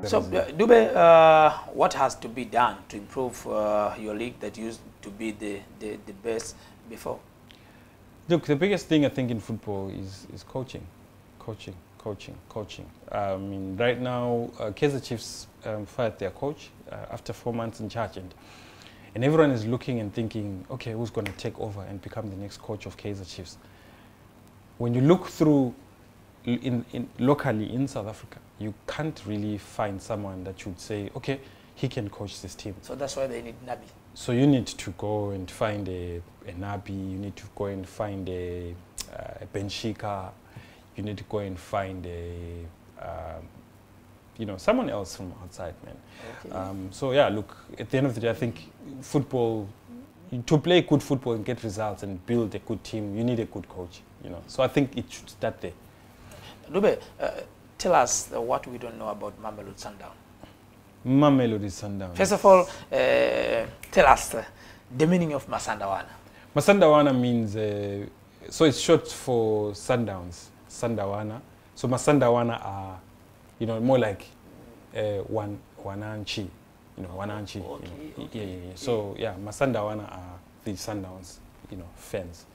So, Dube, what has to be done to improve your league that used to be the best before? Look, the biggest thing I think in football is coaching. I mean, right now, Kaizer Chiefs fired their coach after 4 months in charge, and everyone is looking and thinking, okay, who's going to take over and become the next coach of Kaizer Chiefs? When you look through locally in South Africa, you can't really find someone that you would say, okay, he can coach this team. So that's why they need Nabi. So you need to go and find a Nabi, you need to go and find a Benshika, you need to go and find you know, someone else from outside, man. Okay. So yeah, look, at the end of the day, I think football, to play good football and get results and build a good team, you need a good coach, you know. So I think it should start there. Dube, tell us what we don't know about Mamelod Sundown. Mamelod is Sundown. First of all, tell us the meaning of Masandawana. Masandawana means, so it's short for Sundowns, Sandawana. So Masandawana are, you know, more like Wananchi, you know, Wananchi. Okay, you know. okay. Yeah. So yeah, Masandawana are the Sundowns, you know, fans.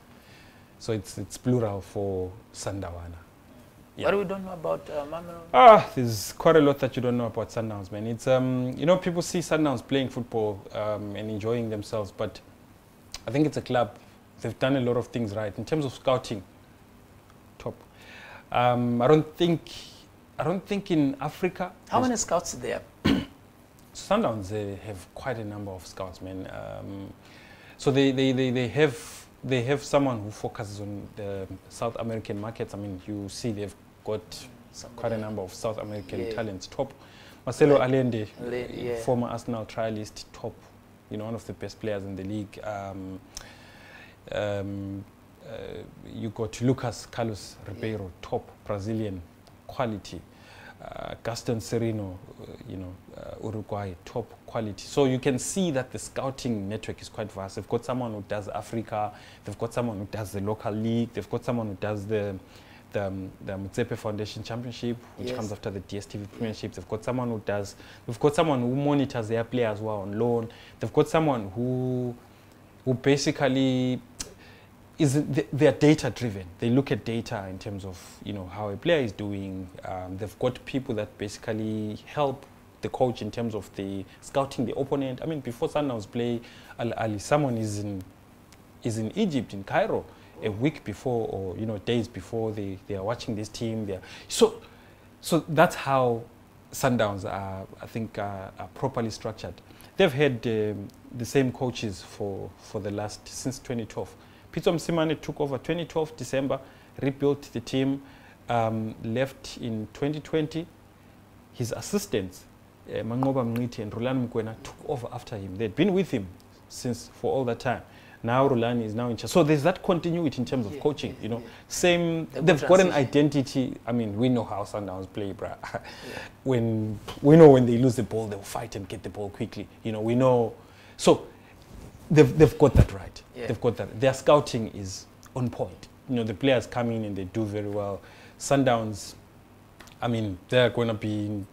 So it's plural for Sandawana. Yeah. What do we don't know about Mamelod? There's quite a lot that you don't know about Sundowns, man. It's you know, people see Sundowns playing football and enjoying themselves, but I think it's a club. They've done a lot of things right in terms of scouting. Top. I don't think in Africa. How many scouts are there? Sundowns, they have quite a number of scouts, man. So they have someone who focuses on the South American markets. I mean, you see they've got quite a number of South American talents. Top. Marcelo Allende, former Arsenal trialist, top. You know, one of the best players in the league. You got Lucas Carlos Ribeiro, top Brazilian quality. Gaston Serino, you know, Uruguay, top quality. So you can see that the scouting network is quite vast. They've got someone who does Africa, they've got someone who does the local league, they've got someone who does the Mutsepe Foundation Championship, which comes after the DSTV Premiership. They've got someone who monitors their players who are on loan. They've got someone who basically they're data driven. They look at data in terms of, you know, how a player is doing. They've got people that basically help the coach in terms of the scouting the opponent. I mean, before Sundowns play Ali, someone is in Egypt, in Cairo, a week before, or, you know, days before they are watching this team. So that's how Sundowns are, I think, are properly structured. They've had the same coaches since 2012. Peter Msimane took over 2012 December, rebuilt the team, left in 2020. His assistants, Mangoba Mngiti and Rulani Mkwena, took over after him. They'd been with him for all that time. Now Rulani is now in charge. So there's that continuity in terms of coaching, you know. Same, they've got an identity. I mean, we know how Sundowns play, bruh. We know when they lose the ball, they'll fight and get the ball quickly. You know, we know. So they've got that right. They've got that. Their scouting is on point. You know, the players come in and they do very well. Sundowns, I mean, they're going to be,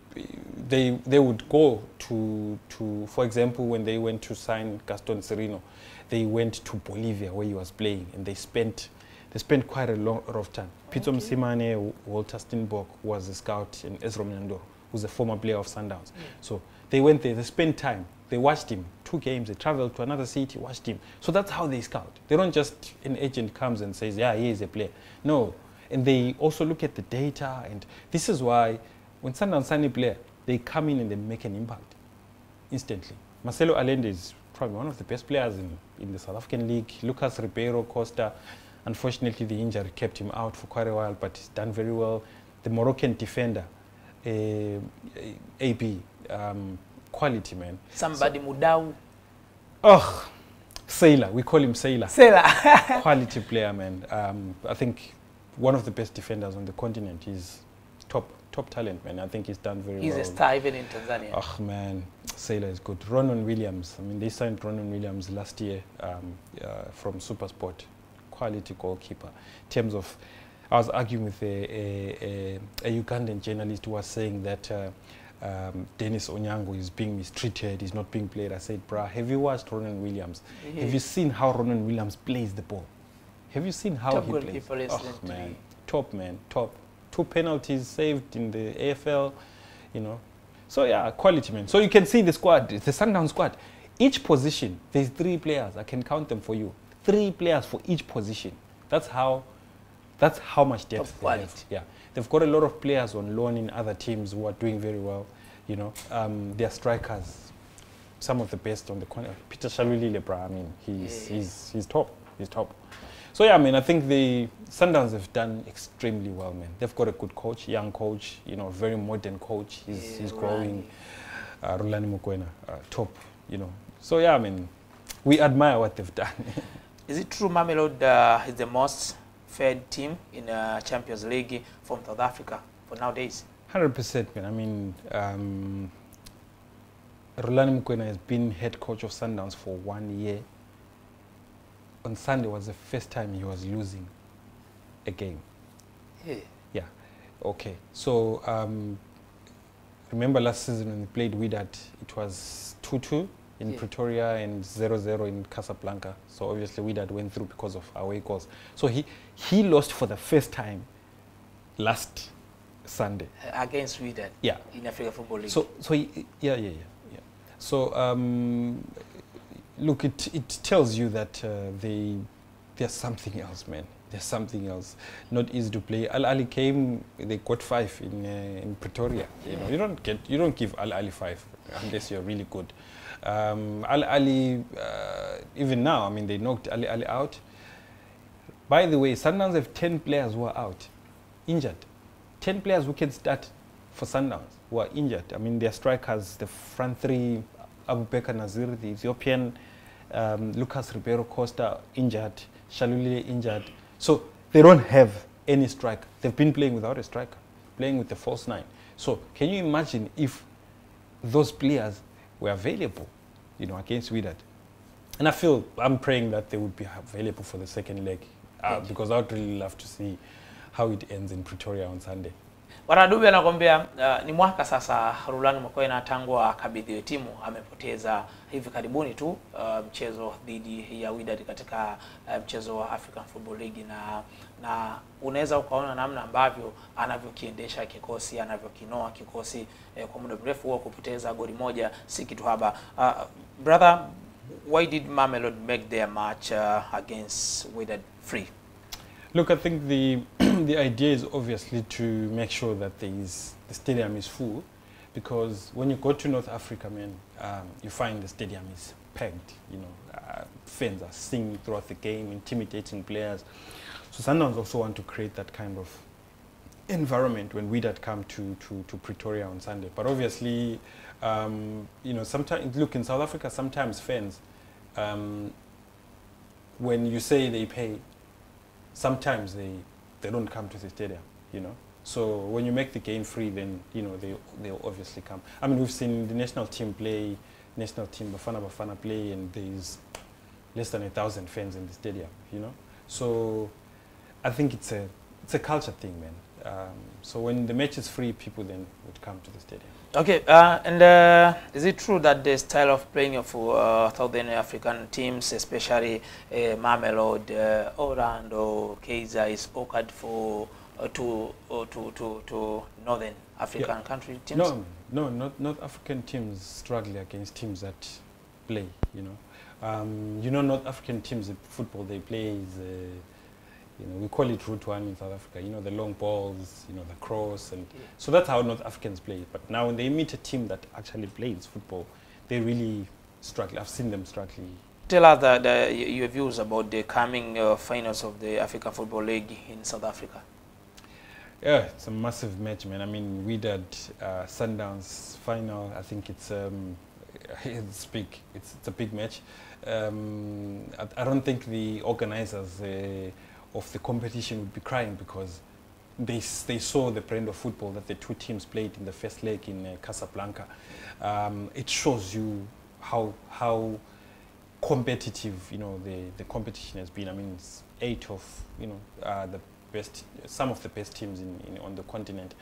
they would go to, for example, when they went to sign Gaston Serino, they went to Bolivia where he was playing, and they spent quite a lot of time. Peter Msimane, Walter Steinbock was a scout, and Ezra Mnandoro, who's a former player of Sundowns. So they went there, they spent time. They watched him, 2 games, they traveled to another city, watched him. So that's how they scout. They don't just, an agent comes and says, yeah, he is a player. No, and they also look at the data, and this is why when Sundowns sign a player, they come in and they make an impact instantly. Marcelo Allende is probably one of the best players in the South African League. Lucas Ribeiro Costa, unfortunately the injury kept him out for quite a while, but he's done very well. The Moroccan defender, AB, quality, man. Somebody Mudau. Oh, Sailor. We call him Sailor. Sailor. Quality player, man. I think one of the best defenders on the continent. He's top talent, man. I think he's done very well. He's a star even in Tanzania. Oh, man. Sailor is good. Ronan Williams. I mean, they signed Ronan Williams last year from SuperSport. Quality goalkeeper. In terms of, I was arguing with a Ugandan journalist who was saying that Dennis Onyango is being mistreated, he's not being played. I said, bruh, have you watched Ronan Williams? Have you seen how Ronan Williams plays the ball? Have you seen how he plays? Oh, man, top, man, top. 2 penalties saved in the AFL, you know. So yeah, quality, man. So you can see the squad, the Sundown squad. Each position, there's 3 players. I can count them for you. 3 players for each position. That's how much depth they have. Yeah, they've got a lot of players on loan in other teams who are doing very well. You know, their strikers, some of the best on the corner. Peter Shalulile, I mean, he's top. He's top. So yeah, I mean, I think the Sundowns have done extremely well, man. They've got a good coach, young coach, you know, very modern coach. He's growing. Rulani Mukwena, top, you know. So yeah, I mean, we admire what they've done. Is it true Mamelod is the most fed team in Champions League from South Africa for nowadays? 100%, man. I mean, Rulani Mukwena has been head coach of Sundowns for 1 year. On Sunday was the first time he was losing a game. Yeah. Okay. So remember last season when we played Wydad, it was 2-2 in Pretoria and 0-0 in Casablanca. So obviously Wydad went through because of away goals. So he lost for the first time last Sunday against Wydad. Yeah. In Africa Football League. So yeah. So look, it tells you that there's something else, man. There's something else. Not easy to play. Al Ali came, they got 5 in Pretoria. You know, you don't give Al Ali 5 unless you're really good. Al Ali, even now, I mean, they knocked Al Ali out. By the way, Sundowns have 10 players who are out, injured. 10 players who can start for Sundowns who are injured. I mean, their strikers, the front 3, Abubakar Nazir, the Ethiopian, Lucas Ribeiro Costa injured, Shalulile injured. So they don't have any striker. They've been playing without a striker, playing with the false 9. So can you imagine if those players were available, you know, against Wydad? And I'm praying that they would be available for the second leg because I would really love to see how it ends in Pretoria on Sunday. Bwana Dube anakuambia ni mwaka sasa Rulani Mukwena tangu akabidhiwe timu amepoteza hivi karibuni tu mchezo dhidi ya Wydad katika mchezo wa African Football League na unaweza ukaona namna ambavyo anavyokiendesha kikosi, anavyokinoa kikosi kwa muda mrefu huo kupoteza goli moja si kitu haba. Brother, why did Mamelod make their match against Wydad free? Look, I think the idea is obviously to make sure that the stadium is full, because when you go to North Africa, man, you find the stadium is packed. You know, fans are singing throughout the game, intimidating players. So Sundowns also want to create that kind of environment when Wydad come to Pretoria on Sunday. But obviously, you know, sometimes look in South Africa, sometimes fans, when you say they pay, sometimes they don't come to the stadium, you know. So when you make the game free, then, you know, they'll obviously come. I mean, we've seen the national team Bafana play, and there's less than 1,000 fans in the stadium, you know. So I think it's a culture thing, man. So when the match is free, people then would come to the stadium. Okay, and is it true that the style of playing of Southern African teams, especially Mamelod, Orlando, Kaizer, is awkward for to Northern African country teams? No, not North African teams struggle against teams that play. You know, North African teams, the football they play is. You know, we call it Route 1 in South Africa, you know, the long balls, you know, the cross, and so that's how North Africans play. But now when they meet a team that actually plays football, they really struggle. I've seen them struggling. Tell us your views about the coming finals of the African Football League in South Africa. Yeah, it's a massive match, man. I mean, Wydad Sundowns final, I think it's big. It's a big match. I don't think the organizers of the competition would be crying because they saw the brand of football that the two teams played in the first leg in Casablanca. It shows you how competitive, you know, the competition has been. I mean, it's 8 of, you know, the some of the best teams on the continent.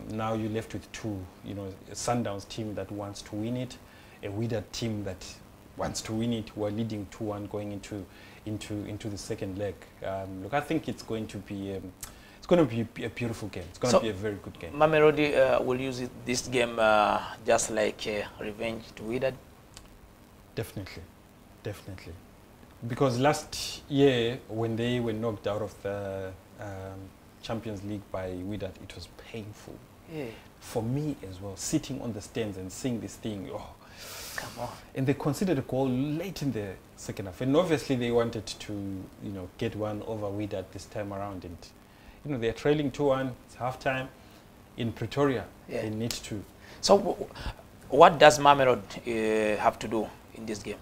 Now you're left with two, you know, a Sundowns team that wants to win it, a Wydad team that wants to win it. We're leading 2-1 going into the second leg. Look, I think it's going to be a beautiful game. It's going to be a very good game. Mamelod will use this game just like revenge to Wydad? Definitely, definitely. Because last year, when they were knocked out of the Champions League by Wydad, it was painful. Yeah. For me as well, sitting on the stands and seeing this thing, oh. Come on. And they conceded a goal late in the second half. And obviously they wanted to, you know, get one over Wydad this time around. And, you know, they're trailing 2-1, it's halftime. In Pretoria, yeah, they need to. So what does Mamelod have to do in this game?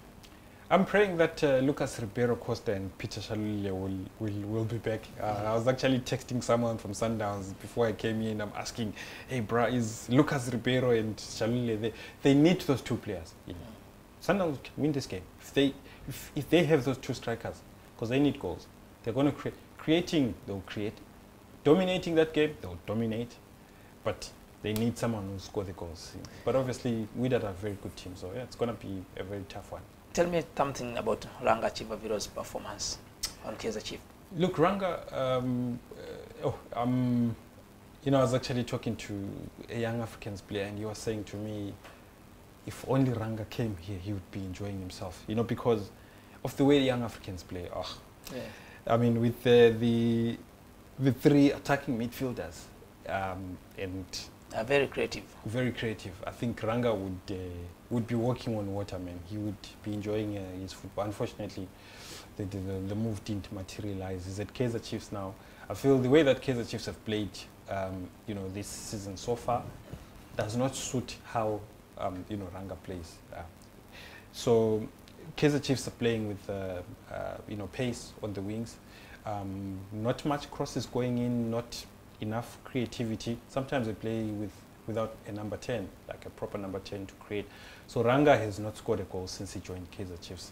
I'm praying that Lucas Ribeiro Costa and Peter Shalulile will be back. I was actually texting someone from Sundowns before I came in. I'm asking, hey, bro, is Lucas Ribeiro and Shalulile, they need those two players. You know. Sundowns can win this game. If they have those two strikers, because they need goals, they're going to they'll create. Dominating that game, they'll dominate. But they need someone who score the goals. But obviously, Wydad are a very good team, so yeah, it's going to be a very tough one. Tell me something about Ranga Chivaviro's performance on Kaizer Chiefs. Look, Ranga, you know, I was actually talking to a young Africans player, and he was saying to me, if only Ranga came here, he would be enjoying himself. You know, because of the way the young Africans play. Oh, yeah. I mean, with the three attacking midfielders, and very creative. Very creative. I think Ranga would be walking on water, man. He would be enjoying his football. Unfortunately, the move didn't materialize. He's at Kaizer Chiefs now. I feel the way that Kaizer Chiefs have played, you know, this season so far, does not suit how you know, Ranga plays. So Kaizer Chiefs are playing with you know, pace on the wings. Not much crosses going in. Not enough creativity. Sometimes they play without a number 10, like a proper number 10 to create. So Ranga has not scored a goal since he joined Kaizer Chiefs.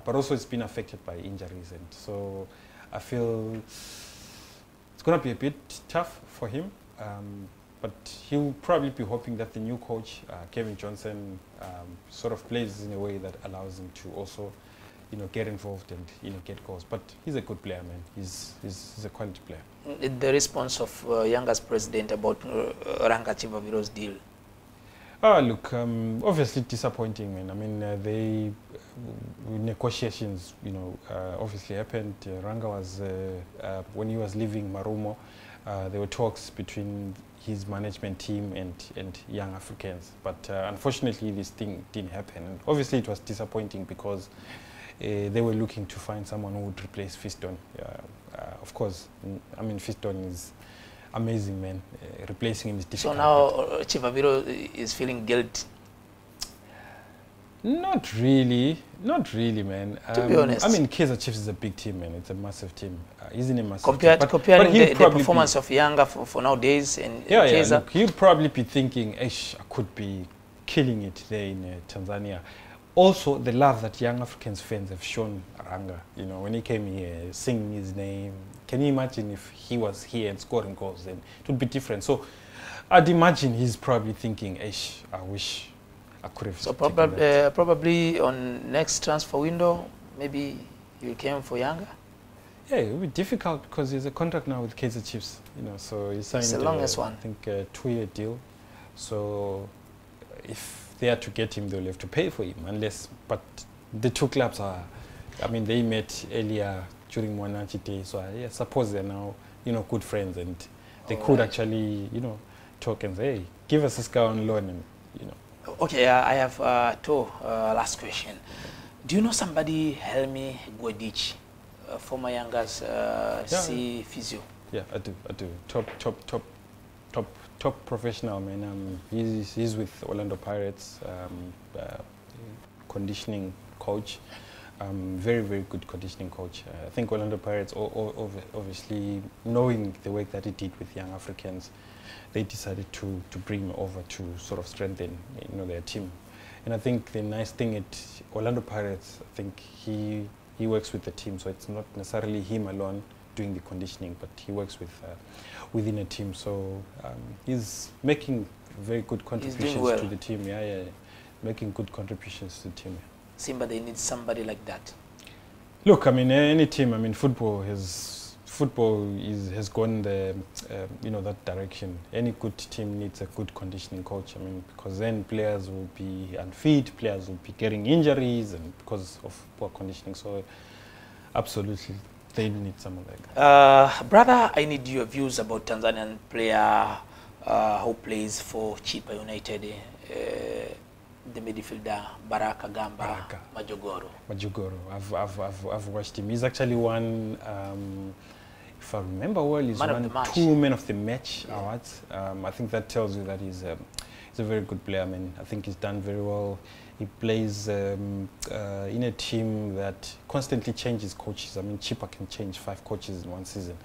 But also it's been affected by injuries. And so I feel it's going to be a bit tough for him. But he'll probably be hoping that the new coach, Kevin Johnson, sort of plays in a way that allows him to also, you know, get involved and, you know, get goals. But he's a good player, man. He's a quality player. The response of Yanga's president about Ranga Chivaviro's deal? Look, obviously disappointing, man. I mean, negotiations, you know, obviously happened. Ranga was, when he was leaving Marumo, there were talks between his management team and Young Africans. But unfortunately, this thing didn't happen. And obviously, it was disappointing because they were looking to find someone who would replace Fiston. Of course, I mean, Fiston is amazing, man. Replacing him is difficult. So now Chivaviro is feeling guilt? Not really, man. To be honest. I mean, Kaizer Chiefs is a big team, man. It's a massive team. He's in a massive team. Comparing the performance of Yanga for nowadays and Kaizer. Look, he'll probably be thinking, I could be killing it there in Tanzania. Also, the love that young Africans fans have shown Ranga, you know, when he came here, singing his name. Can you imagine if he was here and scoring goals? Then it would be different. So I'd imagine he's probably thinking, I wish I could have. So probably on next transfer window, maybe he came for Yanga? Yeah, it would be difficult because there's a contract now with Kaizer Chiefs, you know, so he signed the longest one. I think a 2-year deal. So if they are to get him, they'll have to pay for him, but the two clubs are, I mean, they met earlier during Mwanachi Day, so I suppose they're now, you know, good friends, and they could actually, you know, talk and say, hey, give us this guy on loan, and, you know. Okay, I have two last question. Do you know somebody, Helmi Gwedich, former Yanga's C physio? Yeah, I do. Top professional, man. He's with Orlando Pirates, conditioning coach. Very, very good conditioning coach. I think Orlando Pirates, obviously knowing the work that he did with young Africans, they decided to bring him over to sort of strengthen, you know, their team. And I think the nice thing at Orlando Pirates, I think he works with the team, so it's not necessarily him alone doing the conditioning, but he works with within a team. So he's making very good contributions well to the team. Yeah, making good contributions to the team. Simba, they need somebody like that. Look, I mean, any team. I mean, football has gone the that direction. Any good team needs a good conditioning coach. I mean, because then players will be unfit, players will be getting injuries, and because of poor conditioning. So, absolutely, they need someone like that. Brother, I need your views about Tanzanian player who plays for Chipa United. The midfielder Baraka Majogoro. I've watched him. He's actually won, if I remember well, he's won 2 Men of the Match awards. I think that tells you that he's a very good player. I mean, I think he's done very well. He plays in a team that constantly changes coaches. I mean, Chipa can change 5 coaches in one season.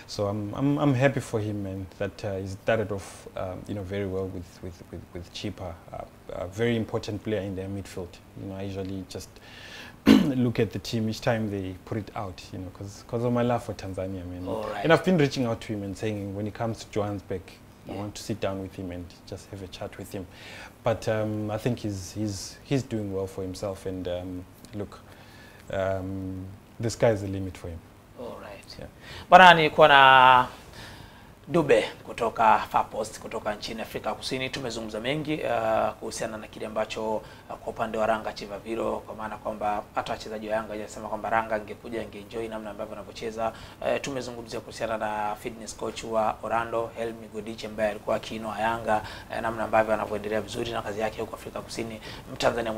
So I'm happy for him, and that he started off very well with Chipa. A very important player in their midfield. I usually just look at the team each time they put it out, because of my love for Tanzania, man. Right. And I've been reaching out to him and saying, when he comes to Johannesburg, I want to sit down with him and just have a chat with him. But I think he's doing well for himself, and look, the sky's the limit for him. All right. Yeah. Bwana, nilikuwa na Dube kutoka Far Post kutoka nchini Afrika Kusini. Tumezungumza mengi kuhusiana na kile ambacho kwa upande wa Ranga Chivaviro, kwa maana kwamba hata wachezaji wa Yanga wanasema kwamba Ranga angekuja angeenjoy namna ambavyo anavyocheza. Tumezungumzia kuhusiana na fitness coach wa Orlando Helmi Godiche ambaye alikuwa akiinoa Yanga, namna ambavyo anavyoendelea vizuri na kazi yake huko Afrika Kusini. Mtanzania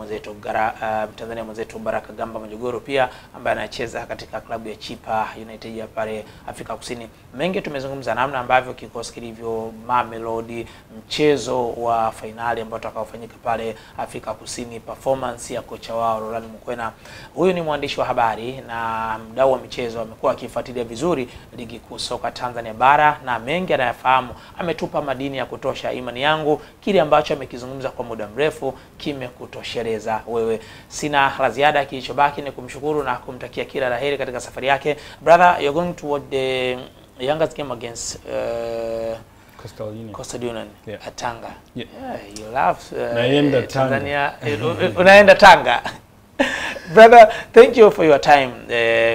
mwenzetu Baraka Gamba Majogoro pia ambaye anacheza katika klabu ya Chipa United ya pale Afrika Kusini. Mengi tumezungumza namna ambavyo kikosi kilivyo, Mamelod, mchezo wa finali ambao utakaofanyika pale Afrika Kusini, performance ya kocha wao Roland Mukwena. Huyu ni mwandishi wa habari na mdau wa michezo, amekuwa akifuatilia vizuri ligi kuu soka Tanzania bara na mengi anayafahamu. Ametupa madini ya kutosha. Imani yangu kile ambacho amekizungumza kwa muda mrefu kimekutosheleza wewe. Sina la ziada, kilichobaki ni kumshukuru na kumtakia kila laheri katika safari yake. Brother, you're going to watch the Yanga's game against Coastal Union at Tanga. Yeah. You love Tanzania. Unaenda Tanga. Brother, thank you for your time.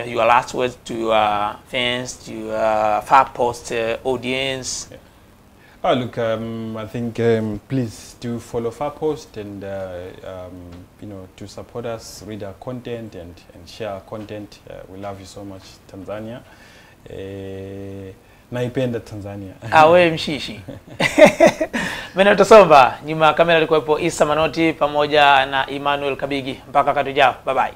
Your last words to your fans, to your Far Post audience. Yeah. Oh, look, I think please do follow Far Post and to support us, read our content and share our content. We love you so much, Tanzania. Naipenda Tanzania. Awe mshishi. Mimi natusomba nyuma ya kamera alikuwepo Isa Manoti pamoja na Emmanuel Kabigi. Mpaka wakati ujao. Bye bye.